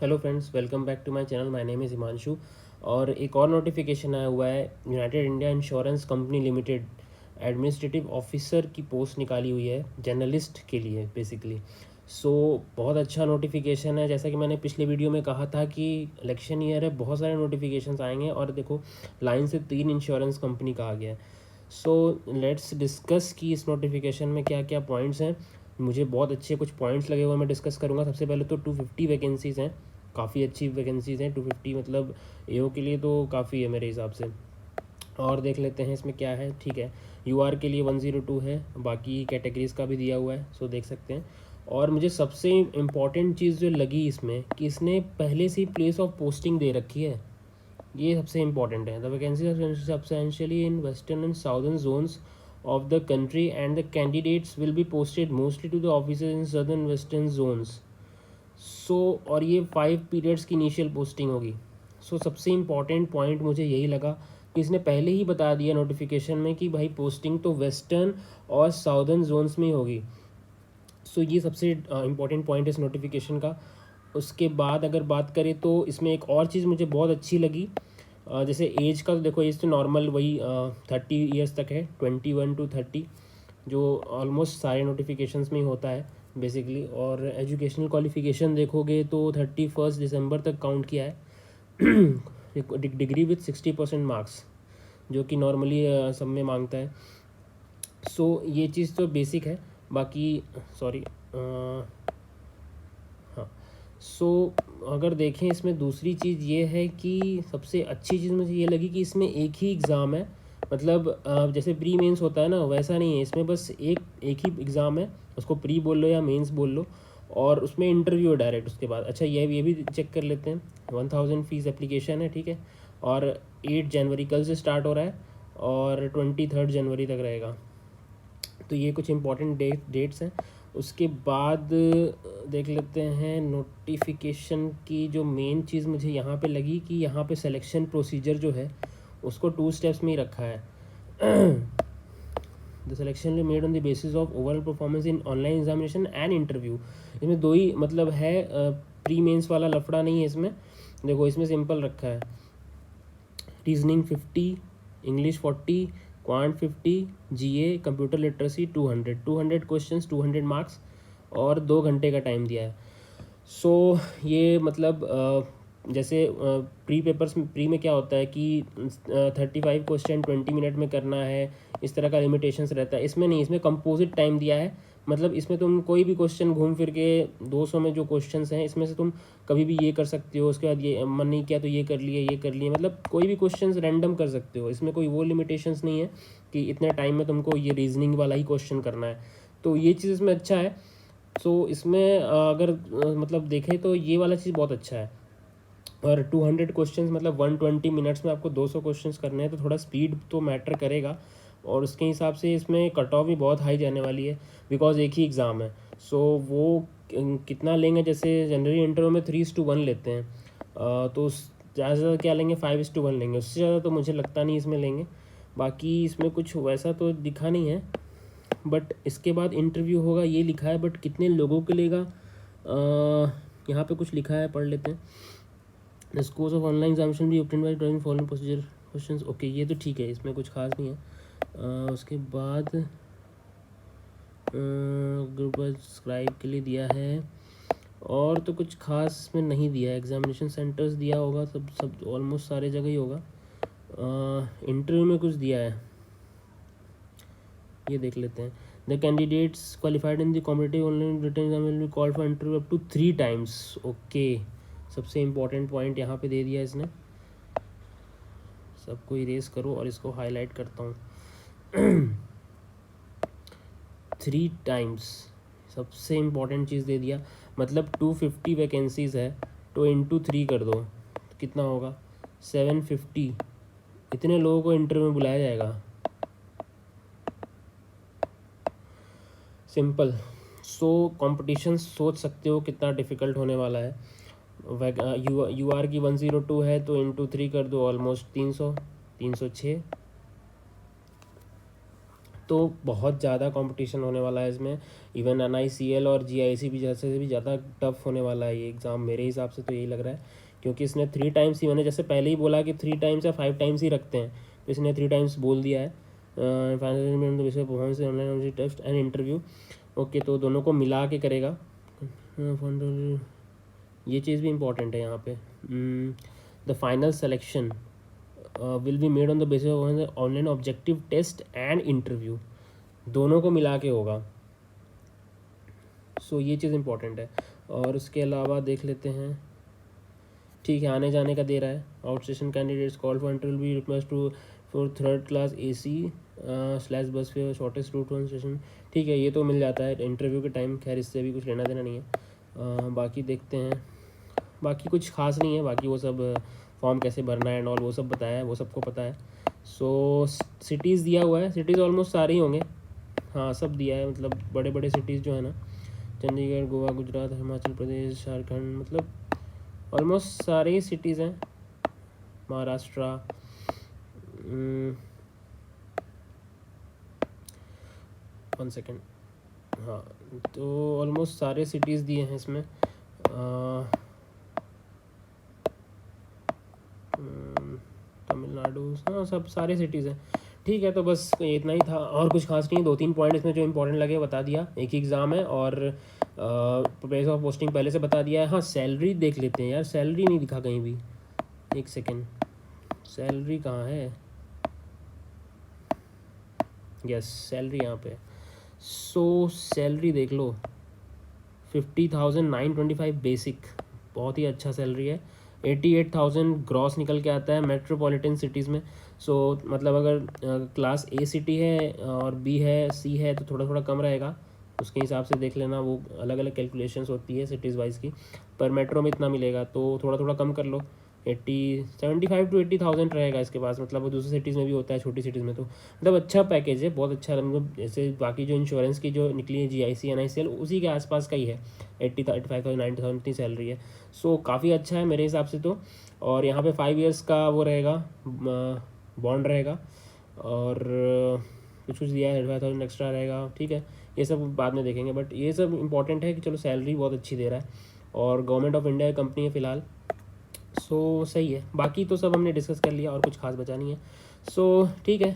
Hello friends, welcome back to my channel. My name is Himanshu. और एक और notification आया हुआ है। United India Insurance Company Limited administrative officer की पोस्ट निकाली हुई है जर्नलिस्ट के लिए बेसिकली। बहुत अच्छा नोटिफिकेशन है। जैसा कि मैंने पिछले वीडियो में कहा था कि इलेक्शन ईयर है, बहुत सारे नोटिफिकेशंस आएंगे और देखो लाइन से 3 इंश्योरेंस कंपनी का आ गया है। लेट्स डिस्कस कि इस नोटिफिकेशन में क्या क्या पॉइंट्स हैं। मुझे बहुत अच्छे कुछ पॉइंट्स लगे हुए मैं डिस्कस करूँगा। सबसे पहले तो 250 वैकेंसीज़ हैं, काफ़ी अच्छी वैकेंसीज़ हैं। 250 मतलब एओ के लिए तो काफ़ी है मेरे हिसाब से। और देख लेते हैं इसमें क्या है। ठीक है, यूआर के लिए 102 है, बाकी कैटेगरीज़ का भी दिया हुआ है, सो देख सकते हैं। और मुझे सबसे इम्पॉर्टेंट चीज़ जो लगी इसमें कि इसने पहले से ही प्लेस ऑफ पोस्टिंग दे रखी है। ये सबसे इम्पॉर्टेंट है। The vacancy substantially in western and southern zones of the country and the candidates will be posted mostly to the offices in southern western zones. और ये 5 पीरियड्स की इनिशियल पोस्टिंग होगी। सबसे इम्पॉर्टेंट पॉइंट मुझे यही लगा कि इसने पहले ही बता दिया नोटिफिकेशन में कि भाई पोस्टिंग तो वेस्टर्न और साउदर्न जोन्स में ही होगी। ये सबसे इम्पॉर्टेंट पॉइंट है इस नोटिफिकेशन का। उसके बाद अगर बात करें तो इसमें एक और चीज़ मुझे बहुत अच्छी लगी। जैसे एज का तो देखो, एज तो नॉर्मल वही 30 ईयर्स तक है, 21 to 30, जो ऑलमोस्ट सारे नोटिफिकेशंस में ही होता है बेसिकली। और एजुकेशनल क्वालिफिकेशन देखोगे तो 31 दिसंबर तक काउंट किया है। डिग्री विथ 60% मार्क्स, जो कि नॉर्मली सब में मांगता है। ये चीज़ तो बेसिक है। बाकी सॉरी हाँ। अगर देखें इसमें दूसरी चीज़ ये है कि सबसे अच्छी चीज़ मुझे ये लगी कि इसमें एक ही एग्ज़ाम है। मतलब जैसे प्री मेंस होता है ना, वैसा नहीं है इसमें। बस एक ही एग्ज़ाम है, उसको प्री बोल लो या मेंस बोल लो, और उसमें इंटरव्यू है डायरेक्ट उसके बाद। अच्छा, ये भी चेक कर लेते हैं। 1000 फीस एप्लीकेशन है, ठीक है। और 8 जनवरी कल से स्टार्ट हो रहा है और 23 जनवरी तक रहेगा। तो ये कुछ इंपॉर्टेंट डेट्स हैं। उसके बाद देख लेते हैं नोटिफिकेशन की जो मेन चीज़ मुझे यहाँ पे लगी कि यहाँ पे सिलेक्शन प्रोसीजर जो है उसको 2 स्टेप्स में ही रखा है। The selection made on the basis of overall performance in online examination and interview. इसमें 2 ही मतलब है, प्री मेंस वाला लफड़ा नहीं है इसमें। देखो इसमें सिंपल रखा है, रीजनिंग 50, इंग्लिश 40, क्वांट 50, जीए कंप्यूटर लिटरेसी 200 क्वेश्चंस, 200 मार्क्स, और 2 घंटे का टाइम दिया है। ये मतलब जैसे प्री में क्या होता है कि 35 क्वेश्चन 20 मिनट में करना है, इस तरह का लिमिटेशंस रहता है। इसमें नहीं, इसमें कंपोजिट टाइम दिया है। मतलब इसमें तुम कोई भी क्वेश्चन घूम फिर के 200 में जो क्वेश्चंस हैं इसमें से तुम कभी भी ये कर सकते हो, उसके बाद ये मन नहीं किया तो ये कर लिए, मतलब कोई भी क्वेश्चंस रैंडम कर सकते हो। इसमें कोई वो लिमिटेशंस नहीं है कि इतने टाइम में तुमको ये रीजनिंग वाला ही क्वेश्चन करना है। तो ये चीज़ इसमें अच्छा है। इसमें अगर मतलब देखें तो ये वाला चीज़ बहुत अच्छा है। और 200 क्वेश्चंस मतलब 120 मिनट्स में आपको 200 क्वेश्चंस करने हैं, तो थोड़ा स्पीड तो मैटर करेगा। और उसके हिसाब से इसमें कट ऑफ भी बहुत हाई जाने वाली है, बिकॉज एक ही एग्ज़ाम है। वो कितना लेंगे, जैसे जनरली इंटरव्यू में 3:1 लेते हैं, तो ज़्यादा से ज़्यादा क्या लेंगे, 5:1 लेंगे। उससे ज़्यादा तो मुझे लगता नहीं इसमें लेंगे। बाकी इसमें कुछ वैसा तो दिखा नहीं है, बट इसके बाद इंटरव्यू होगा ये लिखा है, बट कितने लोगों के लेगा यहाँ पे कुछ लिखा है, पढ़ लेते हैं। The scores of online examination भी obtained by driving following procedure questions. Okay, ये तो ठीक है, इसमें कुछ खास नहीं है। उसके बाद ग्रुप सब्सक्राइब के लिए दिया है, और तो कुछ खास में नहीं दिया है। एग्जामिनेशन सेंटर्स दिया होगा, सब ऑलमोस्ट सारे जगह ही होगा। इंटरव्यू में कुछ दिया है, ये देख लेते हैं। The candidates qualified in the competitive online written exam will be called for interview up to 3 times। Okay, सबसे इम्पोर्टेंट पॉइंट यहाँ पे दे दिया इसने। सबको इरेज करो और इसको हाईलाइट करता हूँ। 3 times सबसे इम्पोर्टेंट चीज़ दे दिया। मतलब 250 वैकेंसीज़ है, तो इंटू 3 कर दो, कितना होगा, 750। इतने लोगों को इंटरव्यू में बुलाया जाएगा, सिंपल। कंपटीशन सोच सकते हो कितना डिफ़िकल्ट होने वाला है। यूआर की 102 है, तो इंटू 3 कर दो, ऑलमोस्ट 300, 306। तो बहुत ज़्यादा कंपटीशन होने वाला है इसमें। इवन NICL और GIC भी जैसे से भी ज़्यादा टफ होने वाला है ये एग्ज़ाम, मेरे हिसाब से तो यही लग रहा है, क्योंकि इसने 3 टाइम्स ही, मैंने जैसे पहले ही बोला कि 3 टाइम्स या 5 टाइम्स ही रखते हैं, तो इसने 3 टाइम्स बोल दिया है। Performance online test and interview, okay, तो दोनों को मिला के करेगा। ये चीज़ भी इम्पॉर्टेंट है यहाँ पे। The final selection will be made on the basis of online objective test and interview, दोनों को मिला के होगा। सो ये चीज़ इम्पॉर्टेंट है। और उसके अलावा देख लेते हैं, ठीक है, आने जाने का दे रहा है। Outstation candidates call for interview be request to for 3rd class AC / बस फेयर शॉर्टेस्ट रूट 1 स्टेशन, ठीक है, ये तो मिल जाता है इंटरव्यू के टाइम, खैर इससे भी कुछ लेना देना नहीं है। बाकी देखते हैं, बाकी कुछ खास नहीं है, बाकी वो सब फॉर्म कैसे भरना है एंड ऑल वो सब बताया है, वो सबको पता है। सो सिटीज़ दिया हुआ है, सिटीज़ ऑलमोस्ट सारे ही होंगे, हाँ सब दिया है, मतलब बड़े बड़े सिटीज़ जो है ना, चंडीगढ़, गोवा, गुजरात, हिमाचल प्रदेश, झारखंड, मतलब ऑलमोस्ट सारे ही सिटीज़ हैं, महाराष्ट्र, 1 सेकेंड, हाँ, तो ऑलमोस्ट सारे सिटीज़ दिए हैं इसमें। तमिलनाडु, हाँ सब सारे सिटीज़ हैं, ठीक है। तो बस इतना ही था, और कुछ खास नहीं, 2-3 पॉइंट इसमें जो इंपॉर्टेंट लगे बता दिया, एक ही एग्ज़ाम है, और प्लेस ऑफ पोस्टिंग पहले से बता दिया है। हाँ सैलरी देख लेते हैं यार, सैलरी नहीं दिखा कहीं भी, 1 सेकेंड, सैलरी कहाँ है, यस सैलरी यहाँ पे। सो सैलरी देख लो, 50,925 बेसिक, बहुत ही अच्छा सैलरी है। 88,000 ग्रॉस निकल के आता है मेट्रोपॉलिटन सिटीज़ में। सो मतलब अगर क्लास A सिटी है और B है, C है, तो थोड़ा थोड़ा कम रहेगा, उसके हिसाब से देख लेना, वो अलग अलग कैलकुलेशंस होती है सिटीज़ वाइज की, पर मेट्रो में इतना मिलेगा, तो थोड़ा थोड़ा कम कर लो, 75 to 80,000 रहेगा इसके पास, मतलब वो दूसरी सिटीज़ में भी होता है, छोटी सिटीज़ में, तो मतलब अच्छा पैकेज है, बहुत अच्छा, मतलब जैसे बाकी जो इंश्योरेंस की जो निकली है GIC NICL उसी के आसपास का ही है, 85,000 90,000 इतनी सैलरी है। सो काफ़ी अच्छा है मेरे हिसाब से तो। और यहाँ पे 5 ईयर्स का वो रहेगा, बॉन्ड रहेगा, और कुछ कुछ दिया है, 35,000 एक्स्ट्रा रहेगा, ठीक है, ये सब बाद में देखेंगे, बट ये सब इंपॉर्टेंट है कि चलो सैलरी बहुत अच्छी दे रहा है, और गवर्नमेंट ऑफ इंडिया की कंपनी है फ़िलहाल। सो सही है, बाकी तो सब हमने डिस्कस कर लिया और कुछ खास बचा नहीं है। सो ठीक है।